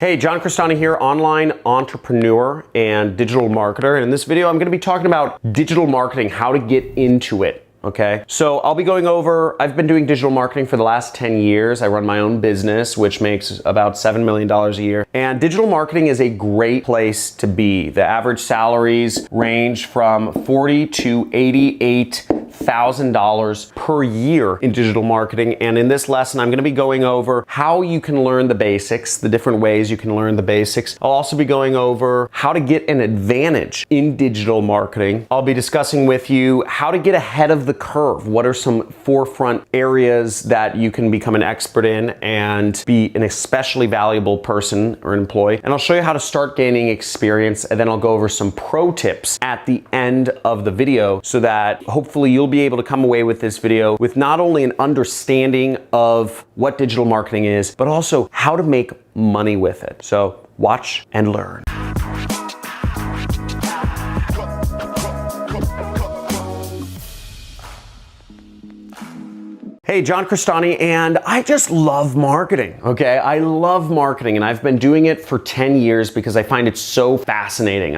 Hey, John Crestani here, online entrepreneur and digital marketer. And in this video, I'm going to be talking about digital marketing, how to get into it. Okay, so I'll be going over, I've been doing digital marketing for the last 10 years. I run my own business, which makes about $7 million a year. And digital marketing is a great place to be. The average salaries range from $40,000 to $88,000 per year in digital marketing. And in this lesson, I'm going to be going over how you can learn the basics, the different ways you can learn the basics. I'll also be going over how to get an advantage in digital marketing. I'll be discussing with you how to get ahead of the curve. What are some forefront areas that you can become an expert in and be an especially valuable person or employee? And I'll show you how to start gaining experience, and then I'll go over some pro tips at the end of the video so that hopefully you'll be able to come away with this video with not only an understanding of what digital marketing is, but also how to make money with it. So watch and learn. Hey, John Crestani, and I just love marketing, okay? I love marketing, and I've been doing it for 10 years because I find it so fascinating.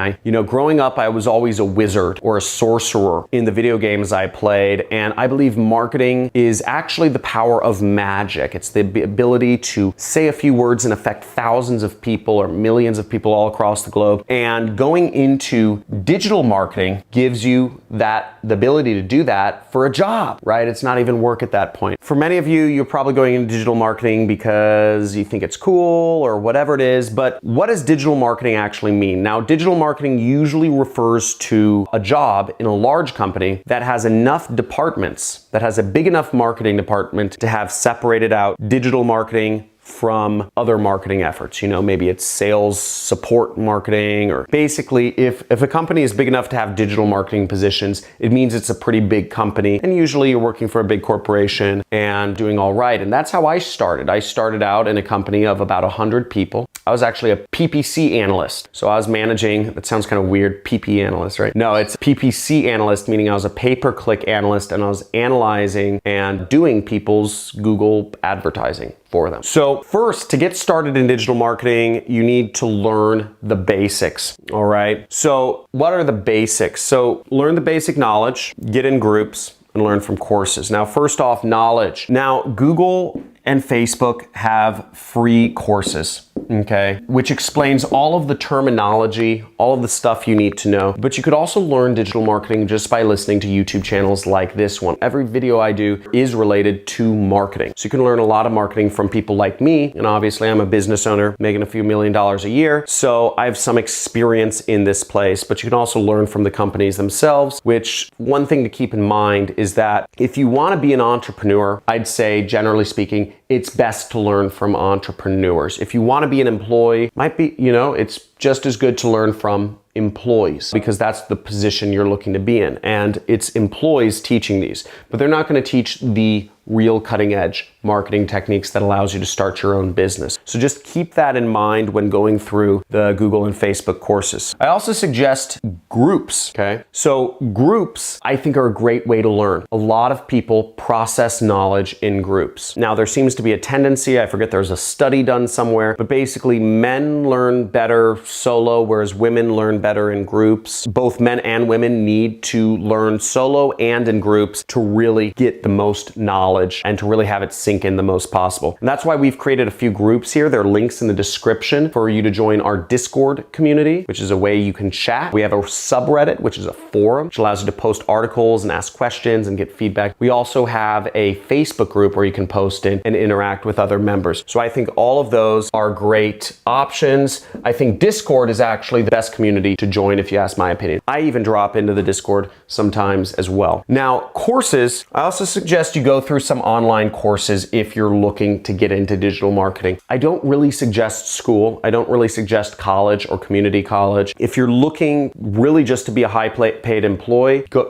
Growing up, I was always a wizard or a sorcerer in the video games I played, and I believe marketing is actually the power of magic. It's the ability to say a few words and affect thousands of people or millions of people all across the globe. And going into digital marketing gives you the ability to do that for a job, right? It's not even work at that point. For many of you, you're probably going into digital marketing because you think it's cool or whatever it is, but what does digital marketing actually mean? Now, digital marketing usually refers to a job in a large company that has enough departments, that has a big enough marketing department to have separated out digital marketing from other marketing efforts. Maybe it's sales support marketing, or basically if a company is big enough to have digital marketing positions, it means it's a pretty big company, and usually you're working for a big corporation and doing all right. And that's how I started. I started out in a company of about 100 people. I was actually a PPC analyst. So I was managing, that sounds kind of weird, PP analyst, right? No, it's PPC analyst, meaning I was a pay-per-click analyst, and I was analyzing and doing people's Google advertising for them. So first, to get started in digital marketing, you need to learn the basics, all right? So what are the basics? So learn the basic knowledge, get in groups, and learn from courses. Now, first off, knowledge. Now, Google and Facebook have free courses, okay, which explains all of the terminology, all of the stuff you need to know. But you could also learn digital marketing just by listening to YouTube channels like this one. Every video I do is related to marketing. So you can learn a lot of marketing from people like me. And obviously I'm a business owner making a few $1 million a year. So I have some experience in this place, but you can also learn from the companies themselves, which one thing to keep in mind is that if you want to be an entrepreneur, I'd say generally speaking, it's best to learn from entrepreneurs. If you want to be an employee, it's just as good to learn from employees because that's the position you're looking to be in. And it's employees teaching these, but they're not going to teach the real cutting edge marketing techniques that allows you to start your own business. So just keep that in mind when going through the Google and Facebook courses. I also suggest groups, okay? So groups, I think, are a great way to learn. A lot of people process knowledge in groups. Now, there seems to be a tendency, I forget there's a study done somewhere, but basically men learn better solo, whereas women learn better in groups. Both men and women need to learn solo and in groups to really get the most knowledge and to really have it sink in the most possible. And that's why we've created a few groups here. There are links in the description for you to join our Discord community, which is a way you can chat. We have a subreddit, which is a forum, which allows you to post articles and ask questions and get feedback. We also have a Facebook group where you can post in and interact with other members. So I think all of those are great options. I think Discord is actually the best community to join if you ask my opinion. I even drop into the Discord sometimes as well. Now, courses, I also suggest you go through some online courses if you're looking to get into digital marketing. I don't really suggest school. I don't really suggest college or community college. If you're looking really just to be a high paid employee, go,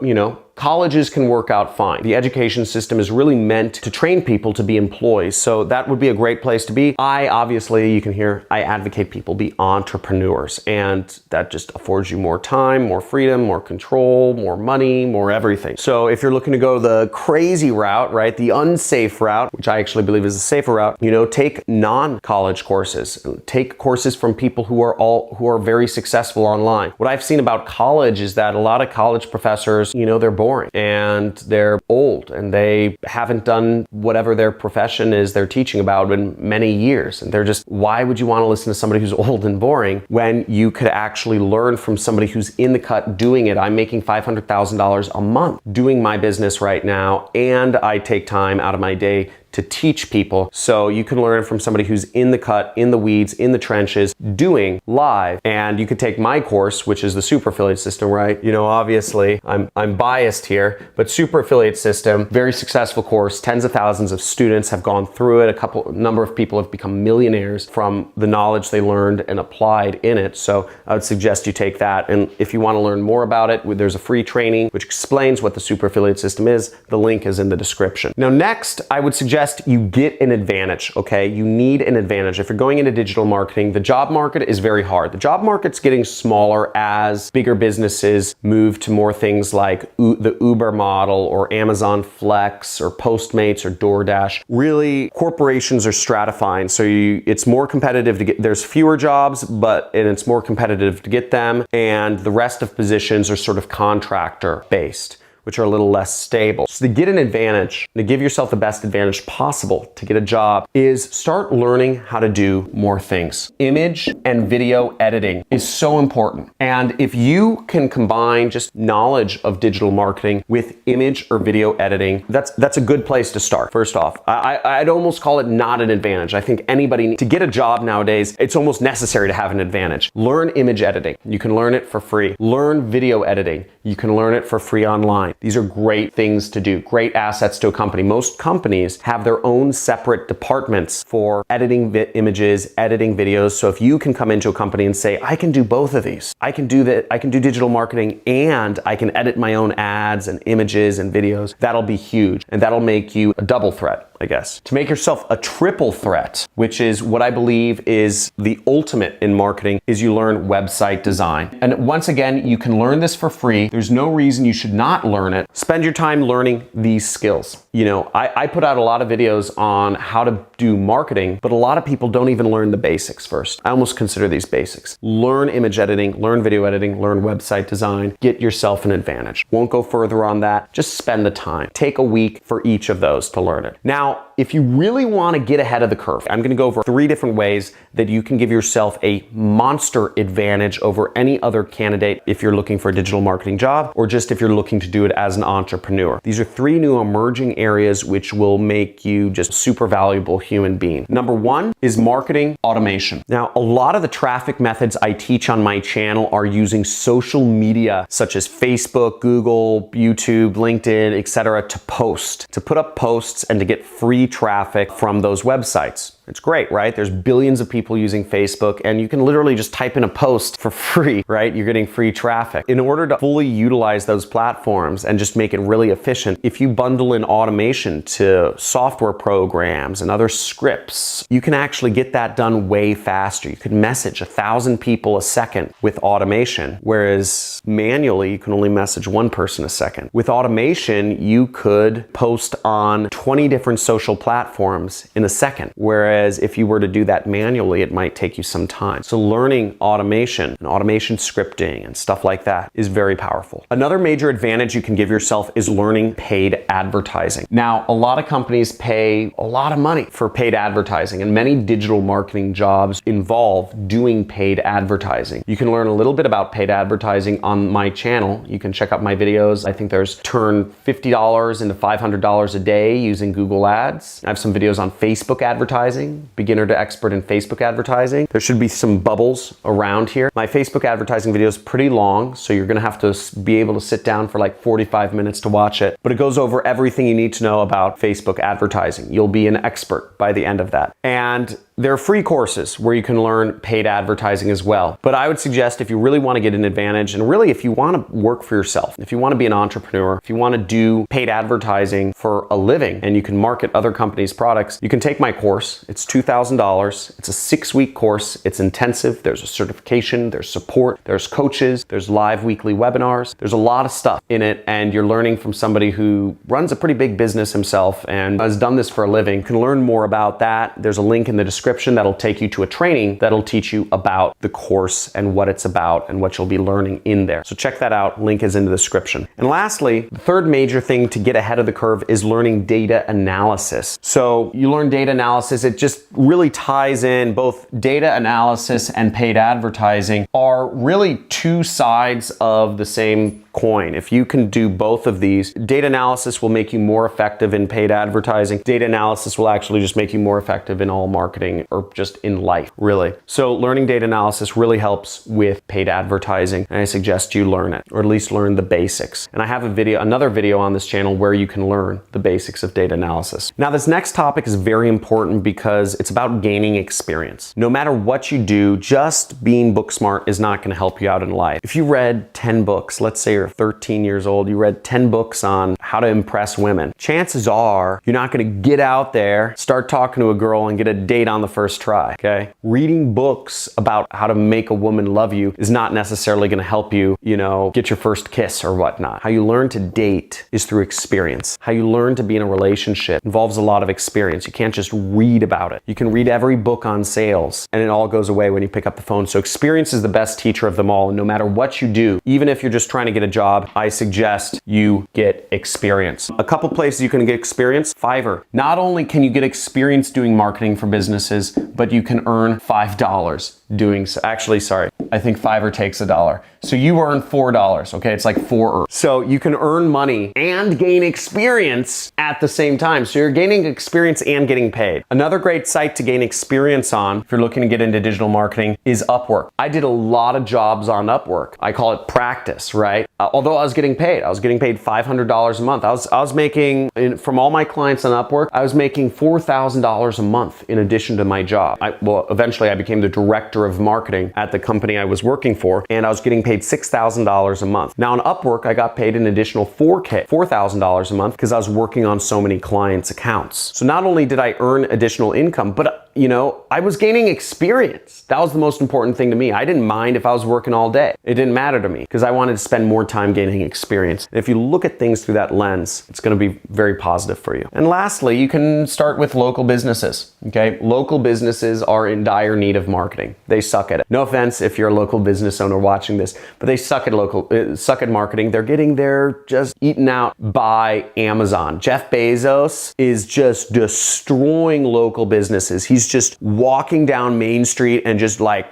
colleges can work out fine. The education system is really meant to train people to be employees, so that would be a great place to be. Obviously, you can hear, I advocate people be entrepreneurs, and that just affords you more time, more freedom, more control, more money, more everything. So if you're looking to go the crazy route, right, the unsafe route, which I actually believe is a safer route, take non-college courses. Take courses from people who are very successful online. What I've seen about college is that a lot of college professors, they're boring and they're old and they haven't done whatever their profession is they're teaching about in many years. And they're just, why would you want to listen to somebody who's old and boring when you could actually learn from somebody who's in the cut doing it? I'm making $500,000 a month doing my business right now, and I take time out of my day to teach people. So you can learn from somebody who's in the cut, in the weeds, in the trenches, doing live. And you could take my course, which is the super affiliate system, right? Obviously I'm biased here, but super affiliate system, very successful course. Tens of thousands of students have gone through it. A number of people have become millionaires from the knowledge they learned and applied in it. So I would suggest you take that. And if you want to learn more about it, there's a free training which explains what the super affiliate system is. The link is in the description. Now, next, I would suggest you get an advantage, okay? You need an advantage. If you're going into digital marketing, the job market is very hard. The job market's getting smaller as bigger businesses move to more things like the Uber model or Amazon Flex or Postmates or DoorDash. Really, corporations are stratifying, so it's more competitive to get, there's fewer jobs, and it's more competitive to get them, and the rest of positions are sort of contractor based, which are a little less stable. So to get an advantage, to give yourself the best advantage possible to get a job, is start learning how to do more things. Image and video editing is so important. And if you can combine just knowledge of digital marketing with image or video editing, that's a good place to start. First off, I'd almost call it not an advantage. I think anybody, to get a job nowadays, it's almost necessary to have an advantage. Learn image editing. You can learn it for free. Learn video editing. You can learn it for free online. These are great things to do, great assets to a company. Most companies have their own separate departments for editing images, editing videos. So if you can come into a company and say, I can do both of these. I can do digital marketing and I can edit my own ads and images and videos. That'll be huge. And that'll make you a double threat, I guess. To make yourself a triple threat, which is what I believe is the ultimate in marketing, is you learn website design. And once again, you can learn this for free. There's no reason you should not learn it. Spend your time learning these skills. I put out a lot of videos on how to do marketing, but a lot of people don't even learn the basics first. I almost consider these basics. Learn image editing, learn video editing, learn website design, get yourself an advantage. Won't go further on that. Just spend the time. Take a week for each of those to learn it. Now, if you really want to get ahead of the curve, I'm going to go over 3 different ways that you can give yourself a monster advantage over any other candidate if you're looking for a digital marketing job or just if you're looking to do it as an entrepreneur. These are 3 new emerging areas which will make you just a super valuable human being. Number 1 is marketing automation. Now, a lot of the traffic methods I teach on my channel are using social media such as Facebook, Google, YouTube, LinkedIn, etc. to put up posts and to get free traffic from those websites. It's great, right? There's billions of people using Facebook and you can literally just type in a post for free, right? You're getting free traffic. In order to fully utilize those platforms and just make it really efficient, if you bundle in automation to software programs and other scripts, you can actually get that done way faster. You could message 1,000 people a second with automation, whereas manually you can only message 1 person a second. With automation, you could post on 20 different social platforms in a second, whereas if you were to do that manually, it might take you some time. So learning automation and automation scripting and stuff like that is very powerful. Another major advantage you can give yourself is learning paid advertising. Now, a lot of companies pay a lot of money for paid advertising, and many digital marketing jobs involve doing paid advertising. You can learn a little bit about paid advertising on my channel. You can check out my videos. I think there's turn $50 into $500 a day using Google Ads. I have some videos on Facebook advertising, beginner to expert in Facebook advertising. There should be some bubbles around here. My Facebook advertising video is pretty long, so you're gonna have to be able to sit down for like 45 minutes to watch it, but it goes over everything you need to know about Facebook advertising. You'll be an expert by the end of that. And There are free courses where you can learn paid advertising as well. But I would suggest if you really want to get an advantage, and really if you want to work for yourself, if you want to be an entrepreneur, if you want to do paid advertising for a living and you can market other companies' products, you can take my course. It's $2,000. It's a 6-week course. It's intensive. There's a certification, there's support, there's coaches, there's live weekly webinars. There's a lot of stuff in it, and you're learning from somebody who runs a pretty big business himself and has done this for a living. You can learn more about that. There's a link in the description that'll take you to a training that'll teach you about the course and what it's about and what you'll be learning in there. So check that out. Link is in the description. And lastly, the third major thing to get ahead of the curve is learning data analysis. So you learn data analysis. It just really ties in. Both data analysis and paid advertising are really two sides of the same coin. If you can do both of these, data analysis will make you more effective in paid advertising. Data analysis will actually just make you more effective in all marketing or just in life, really. So learning data analysis really helps with paid advertising, and I suggest you learn it, or at least learn the basics. And I have another video on this channel where you can learn the basics of data analysis. Now, this next topic is very important because it's about gaining experience. No matter what you do, just being book smart is not going to help you out in life. If you read 10 books, let's say you're 13 years old, you read 10 books on how to impress women, chances are you're not going to get out there, start talking to a girl and get a date on the first try, okay? Reading books about how to make a woman love you is not necessarily going to help you, get your first kiss or whatnot. How you learn to date is through experience. How you learn to be in a relationship involves a lot of experience. You can't just read about it. You can read every book on sales and it all goes away when you pick up the phone. So experience is the best teacher of them all. And no matter what you do, even if you're just trying to get a job, I suggest you get experience. A couple places you can get experience. Fiverr. Not only can you get experience doing marketing for businesses, but you can earn $5 doing so. Actually, sorry, I think Fiverr takes $1. So you earn $4, okay? It's like 4. So you can earn money and gain experience at the same time. So you're gaining experience and getting paid. Another great site to gain experience on, if you're looking to get into digital marketing, is Upwork. I did a lot of jobs on Upwork. I call it practice, right? Although I was getting paid $500 a month. I was making, from all my clients on Upwork, I was making $4,000 a month in addition to my job. Eventually I became the director of marketing at the company I was working for, and I was getting paid $6,000 a month. Now on Upwork, I got paid an additional $4,000 a month because I was working on so many clients' accounts. So not only did I earn additional income, but I was gaining experience. That was the most important thing to me. I didn't mind if I was working all day. It didn't matter to me because I wanted to spend more time gaining experience. And if you look at things through that lens, it's going to be very positive for you. And lastly, you can start with local businesses, okay? Local businesses are in dire need of marketing. They suck at it. No offense if you're a local business owner watching this, but they suck at marketing. They're just eaten out by Amazon. Jeff Bezos is just destroying local businesses. He's just walking down Main Street and just like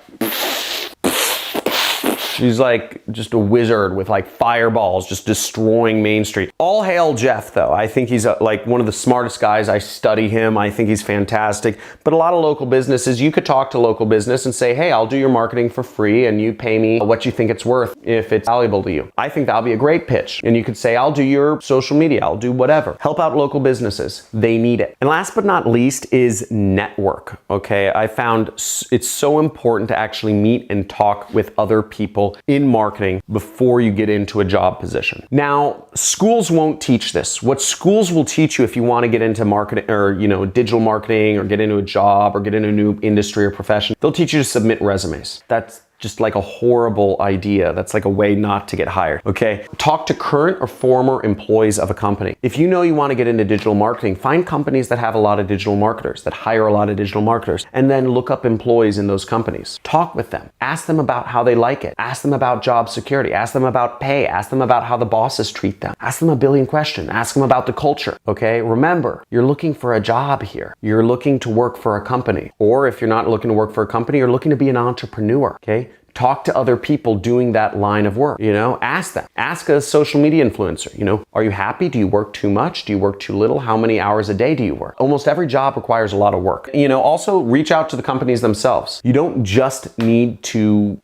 She's like just a wizard with like fireballs just destroying Main Street. All hail Jeff though. I think he's like one of the smartest guys. I study him. I think he's fantastic. But a lot of local businesses, you could talk to local business and say, hey, I'll do your marketing for free and you pay me what you think it's worth if it's valuable to you. I think that'll be a great pitch. And you could say, I'll do your social media. I'll do whatever. Help out local businesses. They need it. And last but not least is network. Okay. I found it's so important to actually meet and talk with other people in marketing before you get into a job position. Now, schools won't teach this. What schools will teach you if you want to get into marketing or, digital marketing or get into a job or get into a new industry or profession, they'll teach you to submit resumes. That's just like a horrible idea. That's like a way not to get hired, okay? Talk to current or former employees of a company. If you know you want to get into digital marketing, find companies that have a lot of digital marketers, that hire a lot of digital marketers, and then look up employees in those companies. Talk with them. Ask them about how they like it. Ask them about job security. Ask them about pay. Ask them about how the bosses treat them. Ask them a billion questions. Ask them about the culture, okay? Remember, you're looking for a job here. You're looking to work for a company. Or if you're not looking to work for a company, you're looking to be an entrepreneur, okay? Talk to other people doing that line of work, ask them. Ask a social media influencer, are you happy? Do you work too much? Do you work too little? How many hours a day do you work? Almost every job requires a lot of work. Also reach out to the companies themselves. You don't just need to,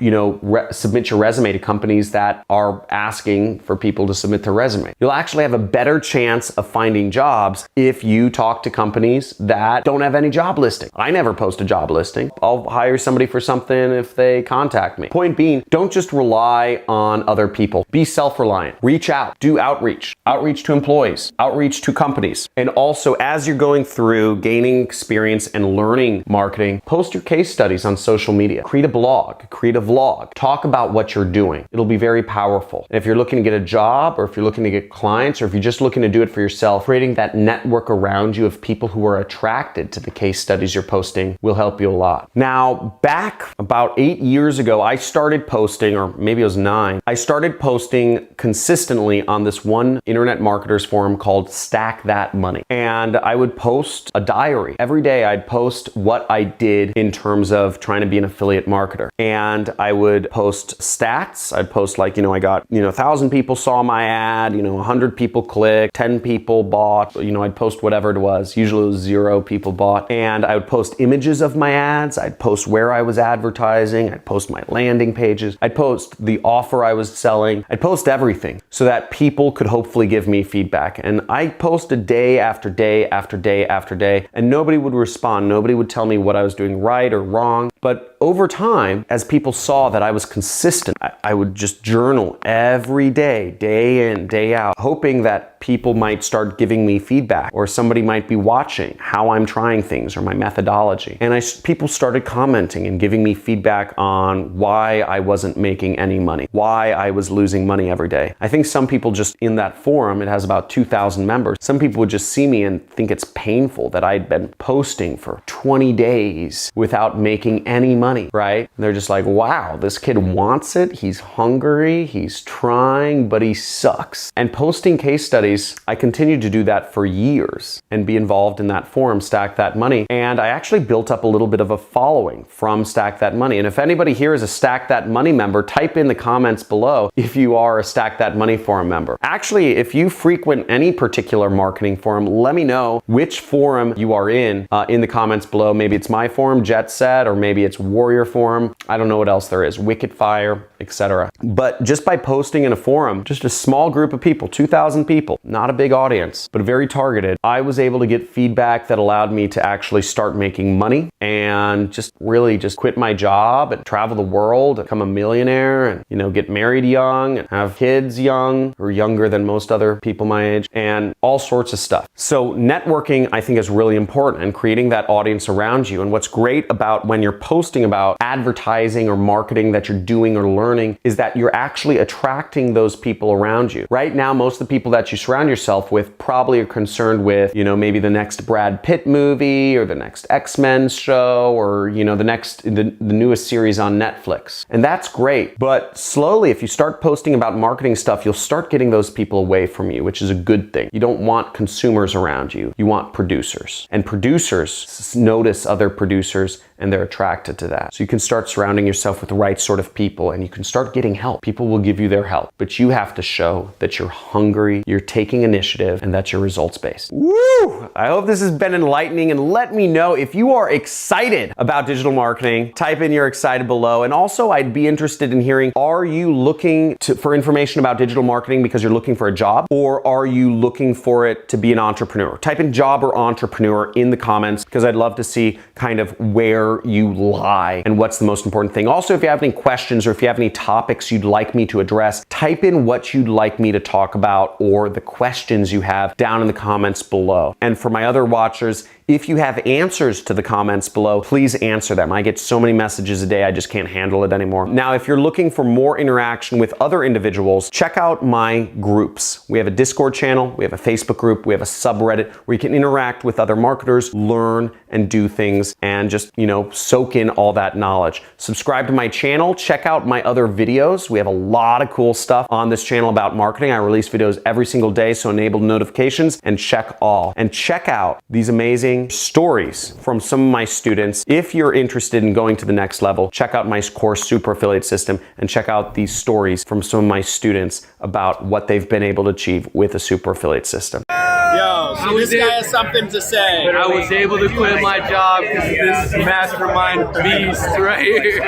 submit your resume to companies that are asking for people to submit their resume. You'll actually have a better chance of finding jobs if you talk to companies that don't have any job listing. I never post a job listing. I'll hire somebody for something if they contact me. Point being, don't just rely on other people. Be self-reliant. Reach out. Do outreach. Outreach to employees. Outreach to companies. And also, as you're going through gaining experience and learning marketing, post your case studies on social media. Create a blog. Create a vlog. Talk about what you're doing. It'll be very powerful. And if you're looking to get a job, or if you're looking to get clients, or if you're just looking to do it for yourself, creating that network around you of people who are attracted to the case studies you're posting will help you a lot. Now, back about 8 years ago, I started posting, or maybe it was 9, I started posting consistently on this one internet marketers forum called Stack That Money. And I would post a diary. Every day I'd post what I did in terms of trying to be an affiliate marketer. And I would post stats. I'd post like, I got, 1,000 people saw my ad, 100 people clicked, 10 people bought, I'd post whatever it was. Usually it was 0 people bought. And I would post images of my ads. I'd post where I was advertising. I'd post my landing pages. I'd post the offer I was selling. I'd post everything so that people could hopefully give me feedback. And I posted day after day after day after day, and nobody would respond. Nobody would tell me what I was doing right or wrong. But over time, as people saw that I was consistent, I would just journal every day, day in, day out, hoping that people might start giving me feedback, or somebody might be watching how I'm trying things or my methodology. And people started commenting and giving me feedback on why I wasn't making any money, why I was losing money every day. I think some people just in that forum, it has about 2,000 members, some people would just see me and think it's painful that I'd been posting for 20 days without making any money, right? And they're just like, wow, this kid wants it. He's hungry. He's trying, but he sucks. And posting case studies, I continued to do that for years and be involved in that forum, Stack That Money. And I actually built up a little bit of a following from Stack That Money. And if anybody here is a Stack That Money member, type in the comments below if you are a Stack That Money forum member. Actually, if you frequent any particular marketing forum, let me know which forum you are in the comments below. Maybe it's my forum, Jet Set, or maybe it's Warrior Forum. I don't know what else there is, Wicked Fire, etc. But just by posting in a forum, just a small group of people, 2,000 people, not a big audience, but very targeted, I was able to get feedback that allowed me to actually start making money and just really just quit my job and travel the world, become a millionaire, and get married young and have kids young or younger than most other people my age, and all sorts of stuff. So networking, I think, is really important, and creating that audience around you. And what's great about when you're posting about advertising or marketing that you're doing or learning is that you're actually attracting those people around you. Right now, most of the people that you surround yourself with probably are concerned with, maybe the next Brad Pitt movie or the next X-Men show, or, the newest series on Netflix. And that's great. But slowly, if you start posting about marketing stuff, you'll start getting those people away from you, which is a good thing. You don't want consumers around you. You want producers. And producers notice other producers and they're attracted to that. So you can start surrounding yourself with the right sort of people, and you can start getting help. People will give you their help, but you have to show that you're hungry, you're taking initiative, and that you're results-based. Woo! I hope this has been enlightening, and let me know if you are excited about digital marketing. Type in you're excited below. And also, I'd be interested in hearing, are you looking for information about digital marketing because you're looking for a job, or are you looking for it to be an entrepreneur? Type in job or entrepreneur in the comments, because I'd love to see kind of where you lie and what's the most important thing. Also, if you have any questions or if you have any topics you'd like me to address, type in what you'd like me to talk about or the questions you have down in the comments below. And for my other watchers, if you have answers to the comments below, please answer them. I get so many messages a day, I just can't handle it anymore. Now, if you're looking for more interaction with other individuals, check out my groups. We have a Discord channel, we have a Facebook group, we have a subreddit where you can interact with other marketers, learn and do things, and just, soak in all that knowledge. Subscribe to my channel, check out my other videos. We have a lot of cool stuff on this channel about marketing. I release videos every single day, so enable notifications and check all. And check out these amazing stories from some of my students. If you're interested in going to the next level, check out my course, Super Affiliate System, and check out these stories from some of my students about what they've been able to achieve with a super affiliate system. Yo, so this guy has something to say. I was able to quit my job because of this mastermind beast right here.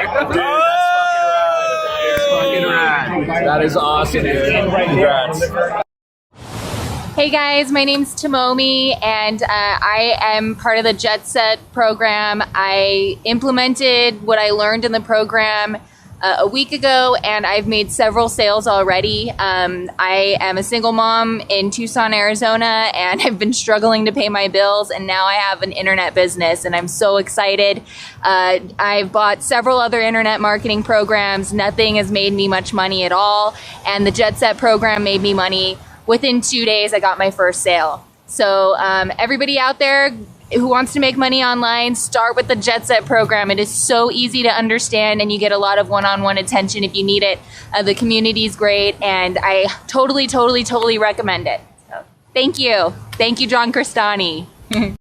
That is awesome, dude. Congrats. Hey guys, my name's Tomomi and I am part of the Jet Set program. I implemented what I learned in the program a week ago and I've made several sales already. I am a single mom in Tucson, Arizona, and I've been struggling to pay my bills, and now I have an internet business and I'm so excited. I've bought several other internet marketing programs. Nothing has made me much money at all, and the Jet Set program made me money. Within 2 days, I got my first sale. So everybody out there who wants to make money online, start with the Jet Set program. It is so easy to understand and you get a lot of one-on-one attention if you need it. The community is great and I totally recommend it. So, thank you. Thank you, John Crestani.